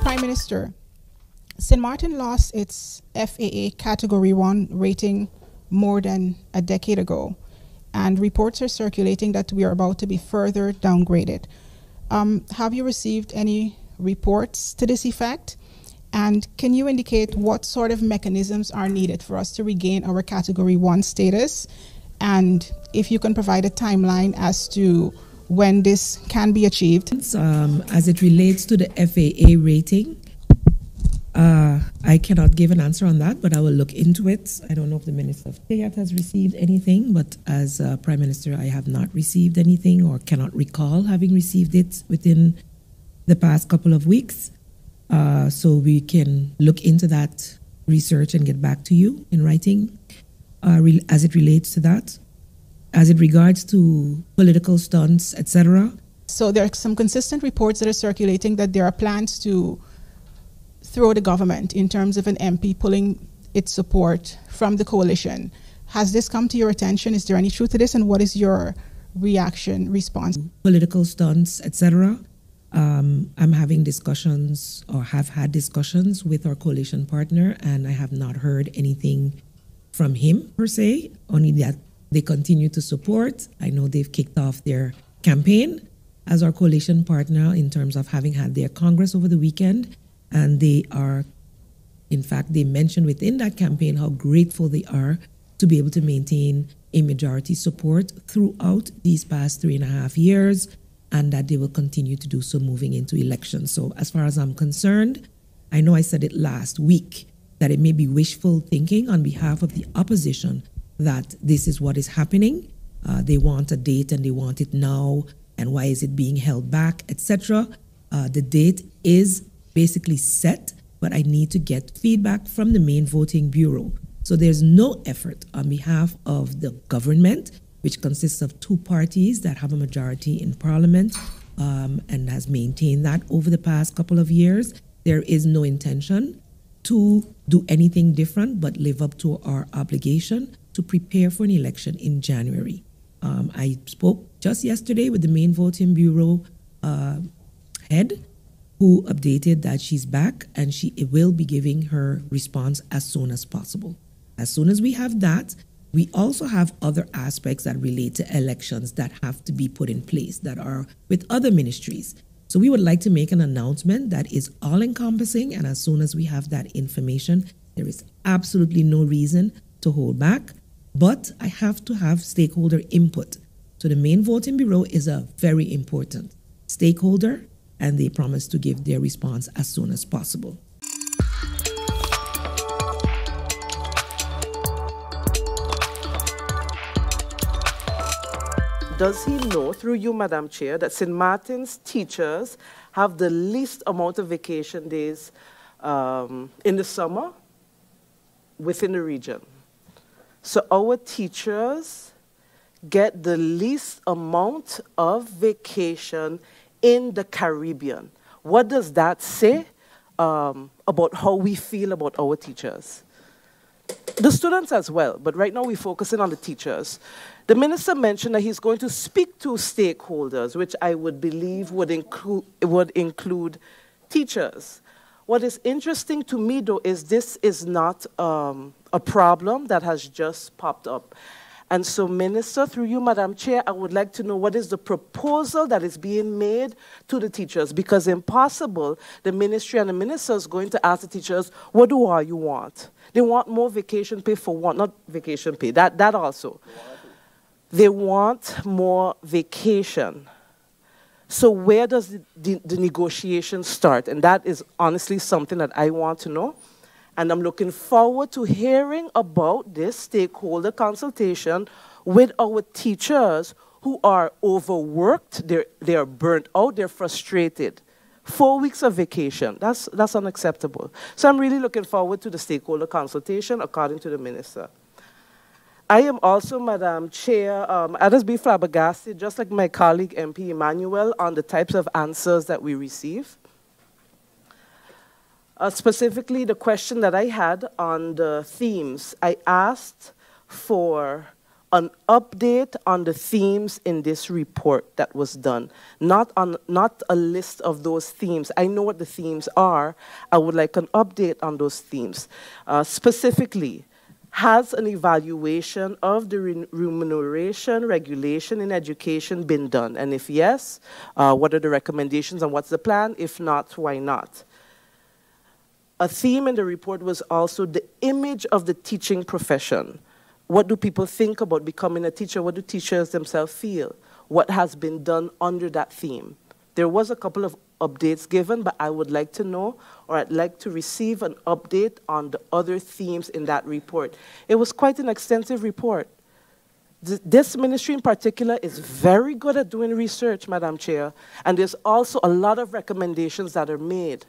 Prime Minister, St. Martin lost its FAA Category 1 rating more than a decade ago, and reports are circulating that we are about to be further downgraded. Have you received any reports to this effect? And can you indicate what sort of mechanisms are needed for us to regain our Category 1 status? And if you can provide a timeline as to when this can be achieved. As it relates to the FAA rating, I cannot give an answer on that, but I will look into it. I don't know if the Minister of State has received anything, but as Prime Minister, I have not received anything or cannot recall having received it within the past couple of weeks. So we can look into that research and get back to you in writing as it relates to that. As it regards to political stunts, etc. So there are some consistent reports that are circulating that there are plans to throw the government in terms of an MP pulling its support from the coalition. Has this come to your attention? Is there any truth to this? And what is your response? Political stunts, etc. I'm having discussions or have had discussions with our coalition partner, and I have not heard anything from him per se, only that they continue to support. I know they've kicked off their campaign as our coalition partner in terms of having had their Congress over the weekend. And they are, in fact, they mentioned within that campaign how grateful they are to be able to maintain a majority support throughout these past 3.5 years, and that they will continue to do so moving into elections. So as far as I'm concerned, I know I said it last week, that it may be wishful thinking on behalf of the opposition that this is what is happening. They want a date and they want it now, and why is it being held back, etc. The date is basically set, but I need to get feedback from the main voting bureau. So there's no effort on behalf of the government, which consists of two parties that have a majority in Parliament and has maintained that over the past couple of years. There is no intention to do anything different but live up to our obligation to prepare for an election in January. I spoke just yesterday with the main voting bureau head, who updated that she's back and she will be giving her response as soon as possible. As soon as we have that, we also have other aspects that relate to elections that have to be put in place that are with other ministries. So we would like to make an announcement that is all-encompassing, and as soon as we have that information, there is absolutely no reason to hold back. But I have to have stakeholder input. So the main voting bureau is a very important stakeholder, and they promise to give their response as soon as possible. Does he know, through you, Madam Chair, that St. Martin's teachers have the least amount of vacation days in the summer within the region? So our teachers get the least amount of vacation in the Caribbean. What does that say about how we feel about our teachers? The students as well, but right now we're focusing on the teachers. The minister mentioned that he's going to speak to stakeholders, which I would believe would include teachers. What is interesting to me, though, is this is not a problem that has just popped up. And so, Minister, through you, Madam Chair, I would like to know what is the proposal that is being made to the teachers, because impossible, the ministry and the minister is going to ask the teachers, what do all you want? They want more vacation pay for what? Not vacation pay, that also. They want more vacation. So where does the negotiation start? And that is honestly something that I want to know. And I'm looking forward to hearing about this stakeholder consultation with our teachers who are overworked, they are burnt out, they're frustrated. 4 weeks of vacation, that's unacceptable. So I'm really looking forward to the stakeholder consultation according to the minister. I am also, Madam Chair, I just be flabbergasted, just like my colleague MP Emmanuel, on the types of answers that we receive. Specifically, the question that I had on the themes, I asked for an update on the themes in this report that was done, not a list of those themes. I know what the themes are. I would like an update on those themes. Specifically, has an evaluation of the remuneration regulation in education been done? And if yes, what are the recommendations and what's the plan? If not, why not? A theme in the report was also the image of the teaching profession. What do people think about becoming a teacher? What do teachers themselves feel? What has been done under that theme? There was a couple of updates given, but I would like to know, or I'd like to receive an update on the other themes in that report. It was quite an extensive report. This ministry in particular is very good at doing research, Madam Chair, and there's also a lot of recommendations that are made.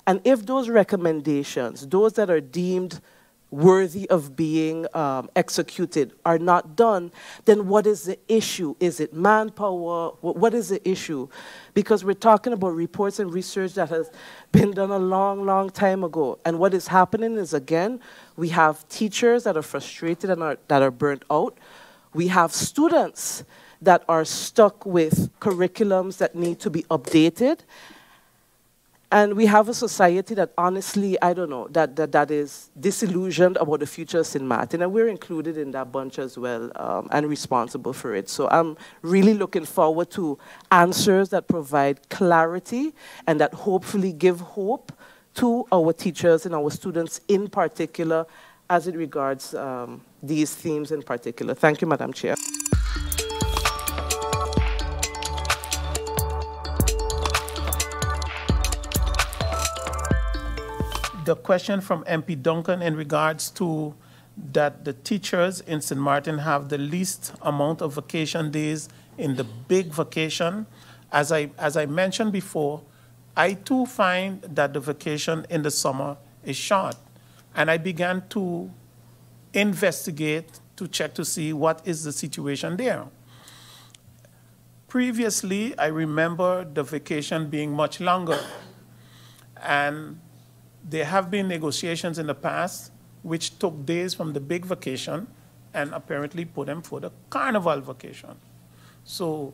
And if those recommendations, those that are deemed worthy of being executed, are not done, then what is the issue? Is it manpower? What is the issue? Because we're talking about reports and research that has been done a long, long time ago. And what is happening is, again, we have teachers that are frustrated and that are burnt out. We have students that are stuck with curriculums that need to be updated. And we have a society that honestly, I don't know, that is disillusioned about the future of St. Martin, and we're included in that bunch as well, and responsible for it. So I'm really looking forward to answers that provide clarity and that hopefully give hope to our teachers and our students in particular as it regards these themes in particular. Thank you, Madam Chair. The question from MP Duncan in regards to that the teachers in St. Martin have the least amount of vacation days in the big vacation. As I mentioned before, I too find that the vacation in the summer is short. And I began to investigate to check to see what is the situation there. Previously, I remember the vacation being much longer. And there have been negotiations in the past which took days from the big vacation and apparently put them for the carnival vacation. So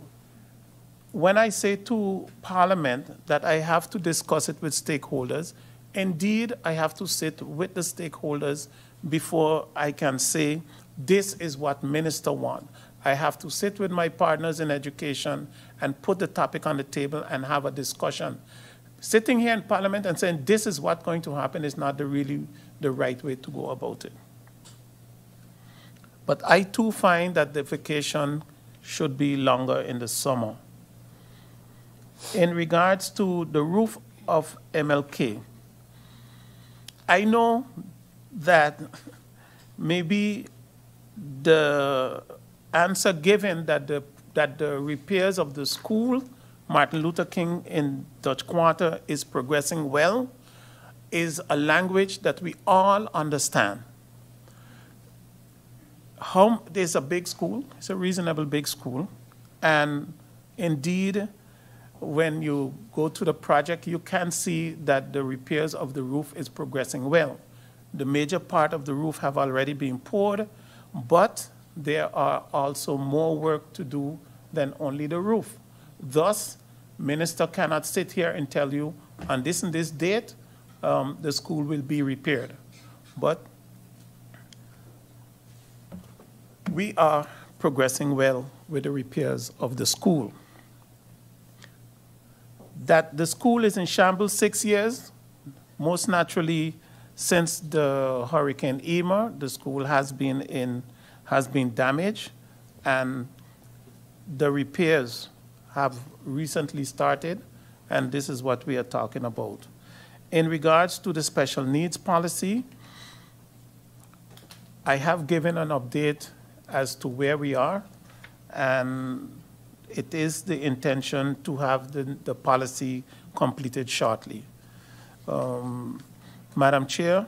when I say to Parliament that I have to discuss it with stakeholders, indeed I have to sit with the stakeholders before I can say this is what Minister wants. I have to sit with my partners in education and put the topic on the table and have a discussion. Sitting here in Parliament and saying this is what's going to happen is not really the right way to go about it. But I too find that the vacation should be longer in the summer. In regards to the roof of MLK, I know that maybe the answer given that the repairs of the school Martin Luther King in Dutch Quarter is progressing well is a language that we all understand. There's a big school, it's a reasonable big school, and indeed, when you go to the project, you can see that the repairs of the roof is progressing well. The major part of the roof have already been poured, but there are also more work to do than only the roof. Thus, Minister cannot sit here and tell you on this and this date, the school will be repaired. But we are progressing well with the repairs of the school. That the school is in shambles 6 years, most naturally since the Hurricane Irma, the school has been damaged, and the repairs have recently started, and this is what we are talking about. In regards to the special needs policy, I have given an update as to where we are, and it is the intention to have the policy completed shortly. Madam Chair,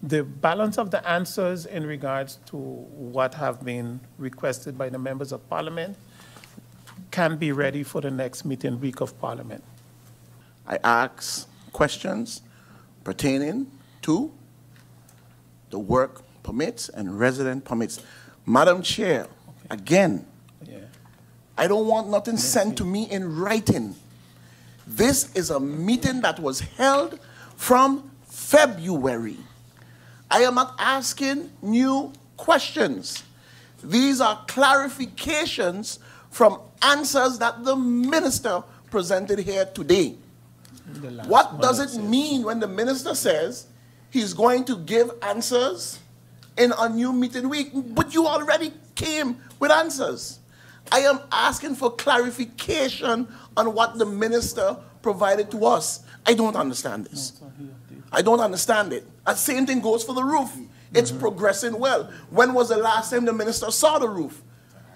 the balance of the answers in regards to what have been requested by the members of Parliament can be ready for the next meeting week of Parliament. I ask questions pertaining to the work permits and resident permits. Madam Chair, again, Yeah. I don't want nothing sent to me in writing. This is a meeting that was held from February. I am not asking new questions. These are clarifications from answers that the minister presented here today. What does it mean when the minister says he's going to give answers in a new meeting week, but you already came with answers? I am asking for clarification on what the minister provided to us. I don't understand this. I don't understand it. The same thing goes for the roof. It's progressing well. When was the last time the minister saw the roof?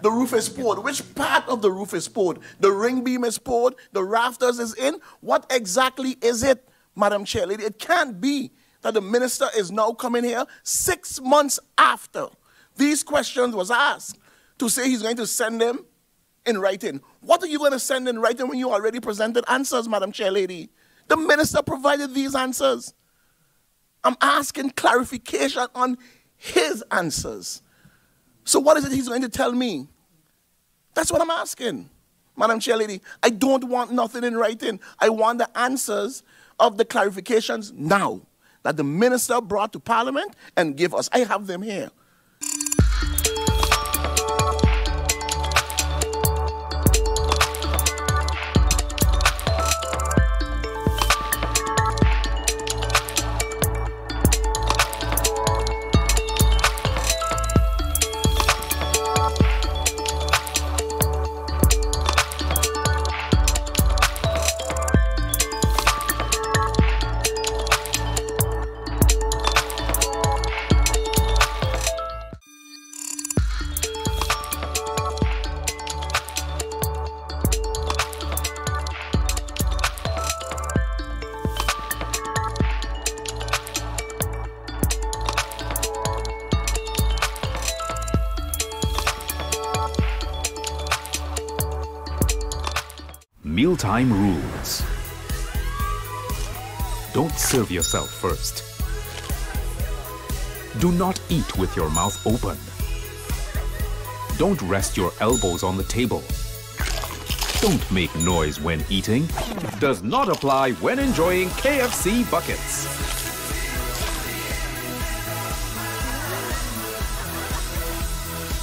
The roof is poured. Which part of the roof is poured? The ring beam is poured. The rafters is in. What exactly is it, Madam Chair Lady? It can't be that the minister is now coming here 6 months after these questions was asked to say he's going to send them in writing. What are you going to send in writing when you already presented answers, Madam Chair Lady? The minister provided these answers. I'm asking clarification on his answers. So what is it he's going to tell me? That's what I'm asking, Madam Chair Lady. I don't want nothing in writing. I want the answers of the clarifications now that the minister brought to Parliament and give us. I have them here. Mealtime rules. Don't serve yourself first. Do not eat with your mouth open. Don't rest your elbows on the table. Don't make noise when eating. Does not apply when enjoying KFC buckets.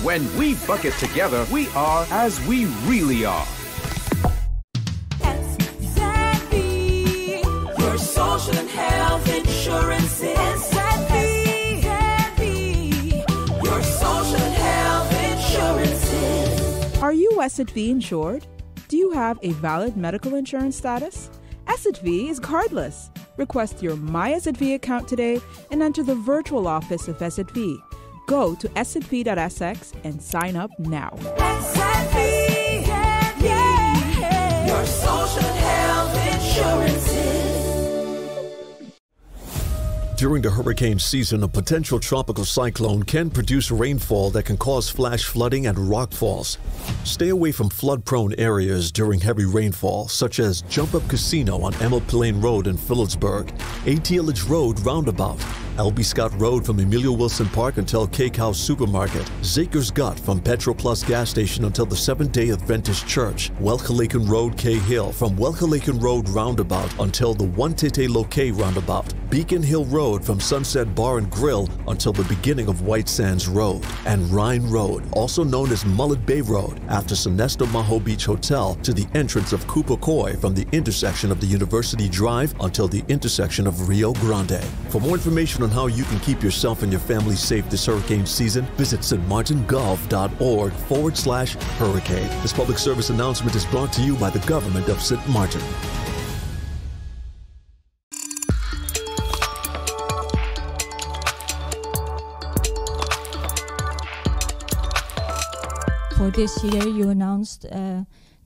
When we bucket together, we are as we really are. Your social and health insurance is your social and health insurances. Are you SXM insured? Do you have a valid medical insurance status? SXM is cardless. Request your My SXM account today and enter the virtual office of SXM. Go to sxv.sx and sign up now. SXM, yeah. Your social and health insurances. During the hurricane season, a potential tropical cyclone can produce rainfall that can cause flash flooding and rockfalls. Stay away from flood-prone areas during heavy rainfall, such as Jump Up Casino on Emma Plain Road in Phillipsburg, ATLH Road Roundabout, L.B. Scott Road from Emilio Wilson Park until Cake House Supermarket, Zaker's Gut from Petro Plus gas station until the Seventh-day Adventist Church, Welchalaken Road K Hill from Welchalaken Road Roundabout until the One-Tete Loke Roundabout, Beacon Hill Road from Sunset Bar and Grill until the beginning of White Sands Road, and Rhine Road, also known as Mullet Bay Road, after Sonesto Maho Beach Hotel to the entrance of Cooper Coy from the intersection of the University Drive until the intersection of Rio Grande. For more information on how you can keep yourself and your family safe this hurricane season, visit stmartingolf.org/hurricane. This public service announcement is brought to you by the government of St. Martin. For this year, you announced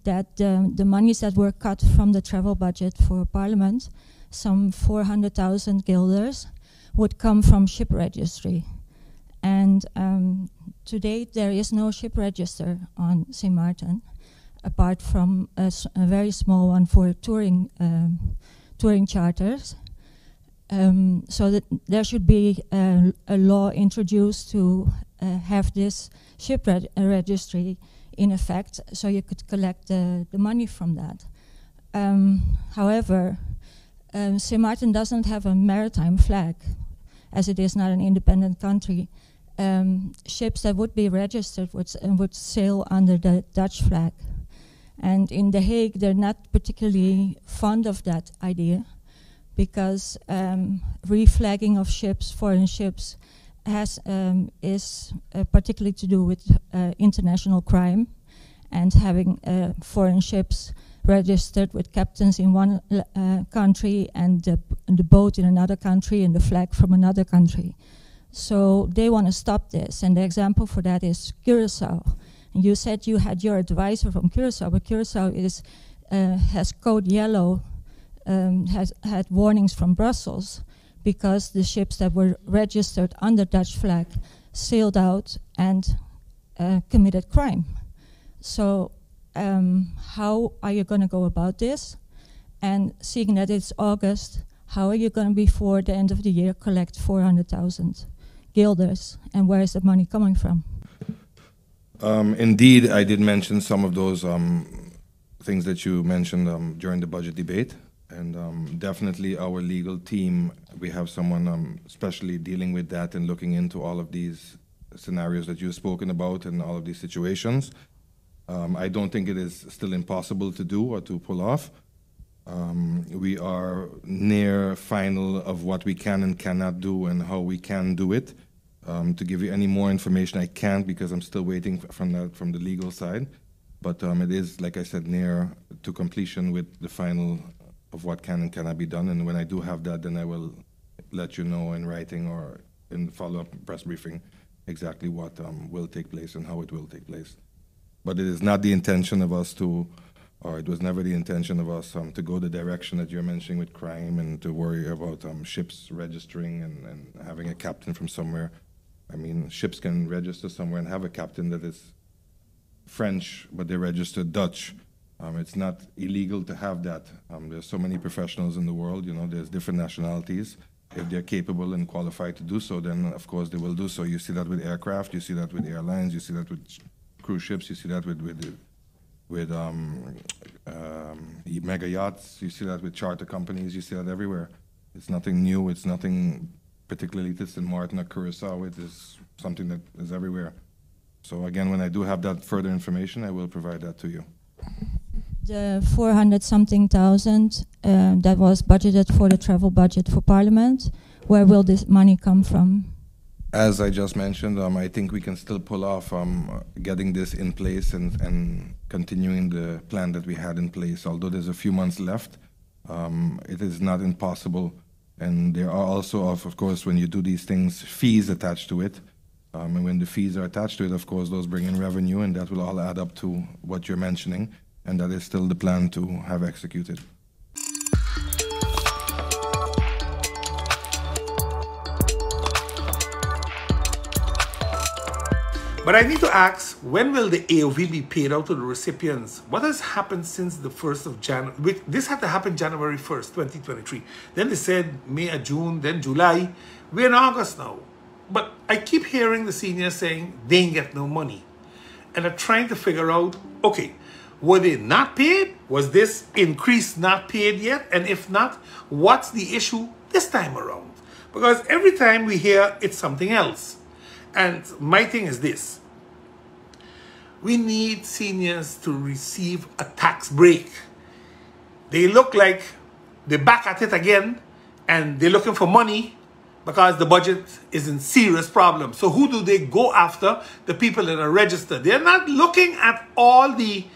that the monies that were cut from the travel budget for Parliament, some 400,000 guilders, would come from ship registry. And to date, there is no ship register on St. Martin, apart from a very small one for touring charters. So that there should be a law introduced to have this ship registry in effect, so you could collect the money from that. However, St. Maarten doesn't have a maritime flag, as it is not an independent country. Ships that would be registered would sail under the Dutch flag. And in The Hague, they're not particularly fond of that idea, because reflagging of ships, foreign ships, is particularly to do with international crime, and having foreign ships registered with captains in one country and the boat in another country and the flag from another country. So they want to stop this, and the example for that is Curacao. And you said you had your advisor from Curacao, but Curacao has code yellow, has had warnings from Brussels, because the ships that were registered under Dutch flag sailed out and committed crime. So how are you going to go about this? And seeing that it's August, how are you going to, before the end of the year, collect 400,000 guilders? And where is the money coming from? Indeed, I did mention some of those things that you mentioned during the budget debate. And definitely our legal team, we have someone especially dealing with that and looking into all of these scenarios that you've spoken about and all of these situations. I don't think it is still impossible to do or to pull off. We are near final of what we can and cannot do and how we can do it. To give you any more information, I can't, because I'm still waiting from the legal side. But it is, like I said, near to completion with the final of what can and cannot be done. And when I do have that, then I will let you know in writing or in follow-up press briefing exactly what will take place and how it will take place. But it is not the intention of us to, or it was never the intention of us to go the direction that you're mentioning with crime and to worry about ships registering and having a captain from somewhere. I mean, ships can register somewhere and have a captain that is French, but they registered Dutch. It's not illegal to have that. There's so many professionals in the world, you know, there's different nationalities. If they're capable and qualified to do so, then of course they will do so. You see that with aircraft, you see that with airlines, you see that with cruise ships, you see that with mega yachts, you see that with charter companies, you see that everywhere. It's nothing new, it's nothing particularly to St. Maarten or Curacao, it is something that is everywhere. So again, when I do have that further information, I will provide that to you. The 400-something thousand that was budgeted for the travel budget for Parliament, where will this money come from? As I just mentioned, I think we can still pull off getting this in place and continuing the plan that we had in place. Although there's a few months left, it is not impossible. And there are also, of course, when you do these things, fees attached to it. And when the fees are attached to it, of course, those bring in revenue, and that will all add up to what you're mentioning. And that is still the plan to have executed. But I need to ask, when will the AOV be paid out to the recipients? What has happened since the 1st of January? This had to happen January 1st, 2023. Then they said May or June, then July. We're in August now. But I keep hearing the seniors saying they ain't get no money. And I'm trying to figure out, okay, were they not paid? Was this increase not paid yet? And if not, what's the issue this time around? Because every time we hear it's something else. And my thing is this. We need seniors to receive a tax break. They look like they're back at it again and they're looking for money because the budget is in serious problems. So who do they go after? The people that are registered. They're not looking at all the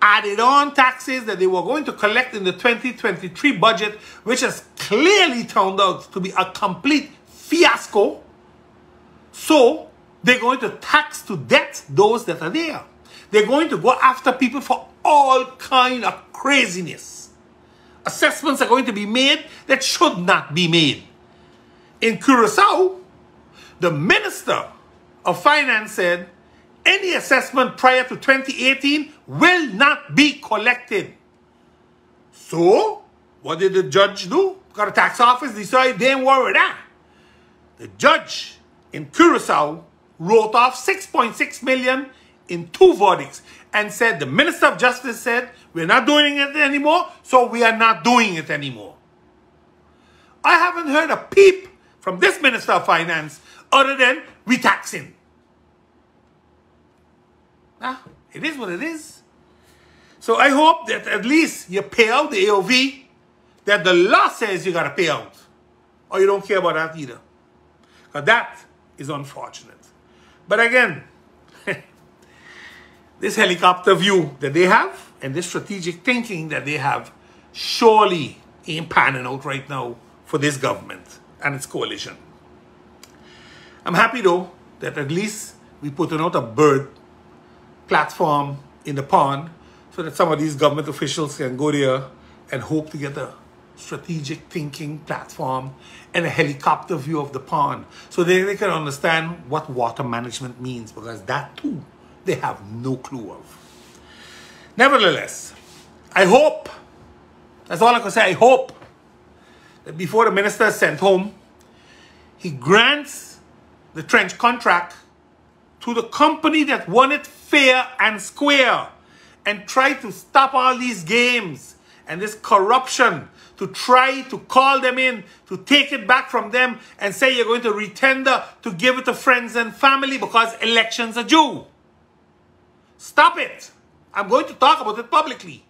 added on taxes that they were going to collect in the 2023 budget, which has clearly turned out to be a complete fiasco. So they're going to tax to death those that are there. They're going to go after people for all kind of craziness. Assessments are going to be made that should not be made. In Curacao, the Minister of Finance said any assessment prior to 2018 will not be collected. So, what did the judge do? Because the tax office decided they didn't worry with that. The judge in Curacao wrote off $6.6 million in 2 verdicts and said the Minister of Justice said, we're not doing it anymore, so we are not doing it anymore. I haven't heard a peep from this Minister of Finance other than retaxing. It is what it is. So I hope that at least you pay out the AOV that the law says you got to pay out. Or you don't care about that either. Because that is unfortunate. But again, this helicopter view that they have and this strategic thinking that they have surely ain't panning out right now for this government and its coalition. I'm happy though that at least we put out a bird platform in the pond so that some of these government officials can go there and hope to get a strategic thinking platform and a helicopter view of the pond so they can understand what water management means, because that too they have no clue of. Nevertheless, I hope, that's all I can say, I hope that before the minister is sent home, he grants the trench contract to the company that won it fair and square and try to stop all these games and this corruption, to try to call them in, to take it back from them and say you're going to retender to give it to friends and family because elections are due. Stop it. I'm going to talk about it publicly.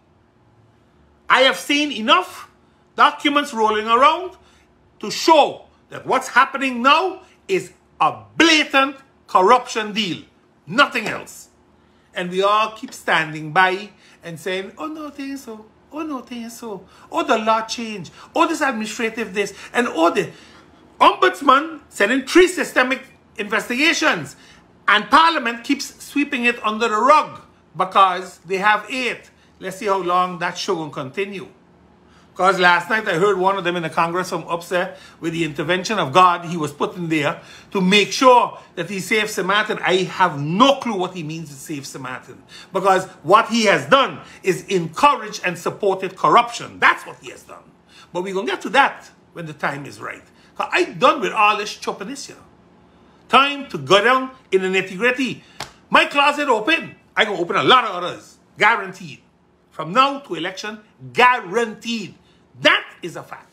I have seen enough documents rolling around to show that what's happening now is a blatant corruption deal. Nothing else. And we all keep standing by and saying, oh no, they ain't so. Oh no, they ain't so. Oh, the law changed. Oh, this administrative this. And oh, the ombudsman sending 3 systemic investigations. And Parliament keeps sweeping it under the rug because they have 8. Let's see how long that show will continue. Because last night I heard one of them in the Congress from upset with the intervention of God he was put in there to make sure that he saves Samaritan. I have no clue what he means to save Samaritan. Because what he has done is encouraged and supported corruption. That's what he has done. But we're going to get to that when the time is right. Because I'm done with all this chopping this year. Time to go down in the nitty-gritty. My closet open. I'm going to open a lot of others. Guaranteed. From now to election, guaranteed. That is a fact.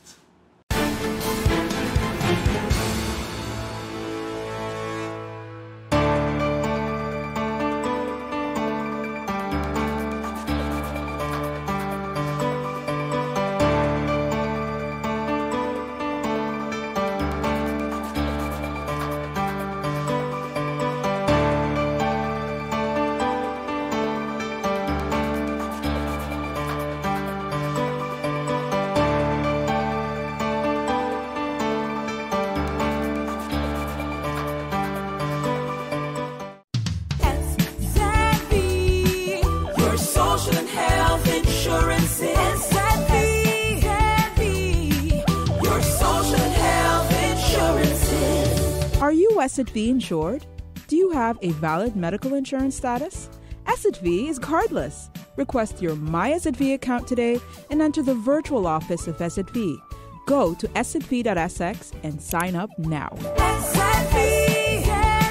Are you SXV insured? Do you have a valid medical insurance status? SXV is cardless. Request your My SXV account today and enter the virtual office of SXV. Go to sxv.sx and sign up now. SXV,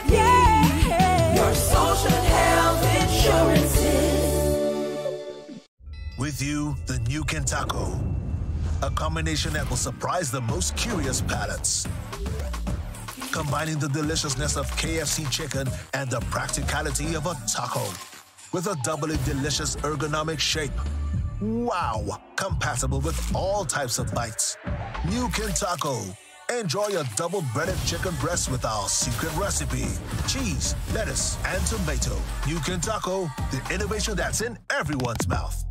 yeah. Your social and health insurances. With you, the new Kentaco. A combination that will surprise the most curious palates. Combining the deliciousness of KFC chicken and the practicality of a taco with a doubly delicious ergonomic shape. Wow! Compatible with all types of bites. New Kentaco. Enjoy a double breaded chicken breast with our secret recipe. Cheese, lettuce, and tomato. New Kentaco, the innovation that's in everyone's mouth.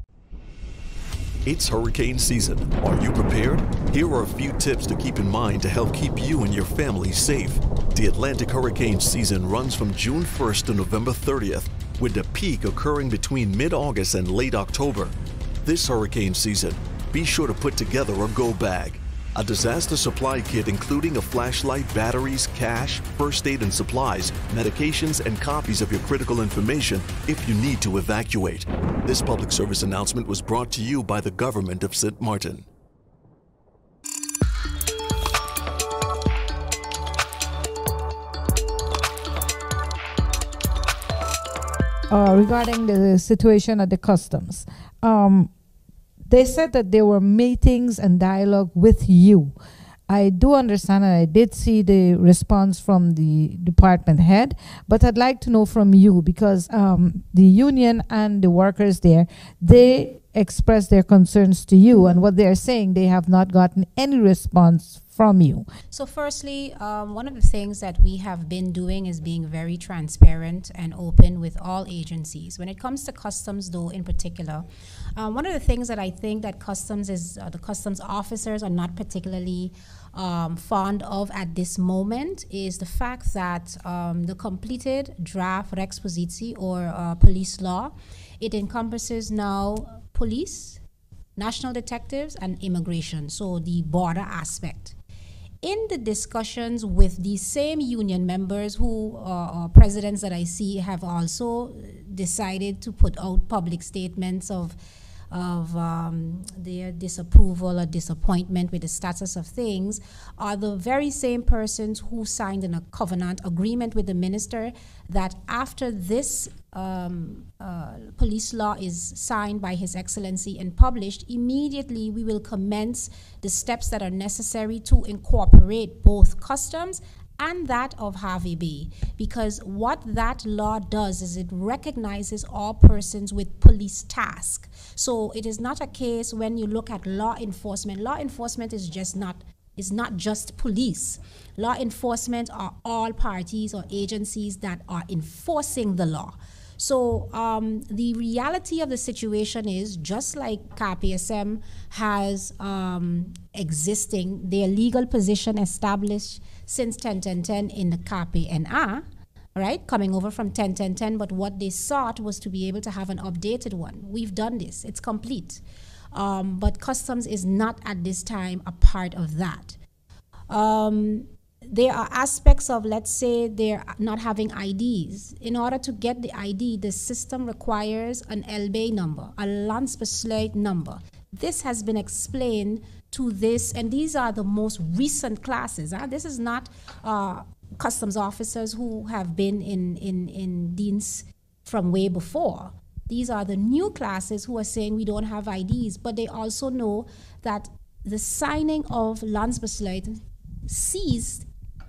It's hurricane season. Are you prepared? Here are a few tips to keep in mind to help keep you and your family safe. The Atlantic hurricane season runs from June 1st to November 30th, with the peak occurring between mid-August and late October. This hurricane season, be sure to put together a go bag. A disaster supply kit including a flashlight, batteries, cash, first aid and supplies, medications, and copies of your critical information if you need to evacuate. This public service announcement was brought to you by the government of St. Martin. regarding the situation at the customs. They said that there were meetings and dialogue with you. I do understand, and I did see the response from the department head, but I'd like to know from you, because the union and the workers there, they expressed their concerns to you, and what they're saying, they have not gotten any response from you. So firstly, one of the things that we have been doing is being very transparent and open with all agencies. When it comes to customs, though, in particular, one of the things that I think that customs is, the customs officers are not particularly fond of at this moment is the fact that the completed draft Rex Positi, or police law, it encompasses now police, national detectives, and immigration, so the border aspect. In the discussions with the same union members who presidents that I see have also decided to put out public statements of their disapproval or disappointment with the status of things, are the very same persons who signed in a covenant agreement with the minister that after this police law is signed by His Excellency and published, immediately we will commence the steps that are necessary to incorporate both customs and that of Harvey Bay, because what that law does is it recognizes all persons with police task. So it is not a case when you look at law enforcement is not just police. Law enforcement are all parties or agencies that are enforcing the law. So the reality of the situation is, just like KPSM has existing, their legal position established since 10-10-10 in the KPNA, right, coming over from 10-10-10, but what they sought was to be able to have an updated one. We've done this, it's complete. But customs is not at this time a part of that. There are aspects of, let's say, they're not having IDs. In order to get the ID, the system requires an LB number, a Landsbesluit number. This has been explained to this, and these are the most recent classes. This is not customs officers who have been in dienst from way before. These are the new classes who are saying we don't have IDs, but they also know that the signing of Landsbesluit ceased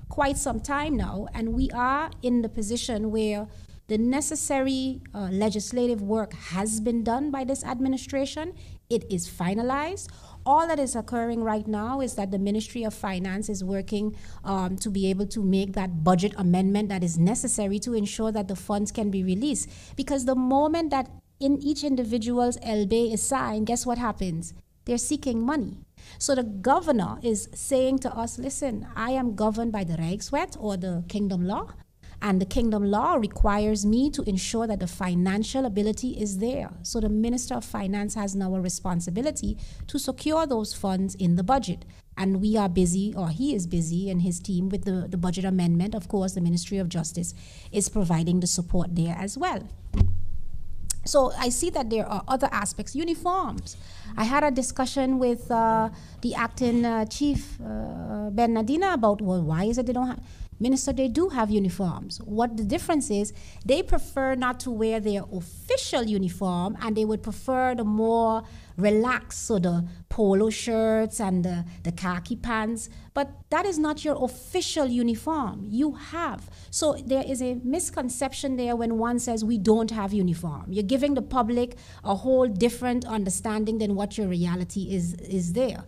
quite some time now, and we are in the position where the necessary legislative work has been done by this administration. It is finalized. All that is occurring right now is that the Ministry of Finance is working to be able to make that budget amendment that is necessary to ensure that the funds can be released. Because the moment that in each individual's LB is signed, guess what happens? They're seeking money. So the governor is saying to us, listen, I am governed by the Rijkswet, or the Kingdom Law, and the Kingdom Law requires me to ensure that the financial ability is there. So the Minister of Finance has now a responsibility to secure those funds in the budget. And we are busy, or he is busy and his team, with the budget amendment. Of course, the Ministry of Justice is providing the support there as well. So I see that there are other aspects. Uniforms. I had a discussion with the acting chief, Ben Nadina, about, well, why is it they don't have... Minister, they do have uniforms. What the difference is, they prefer not to wear their official uniform, and they would prefer the more relaxed, so the polo shirts and the khaki pants. But that is not your official uniform. You have. So there is a misconception there when one says we don't have uniform. You're giving the public a whole different understanding than what your reality is there.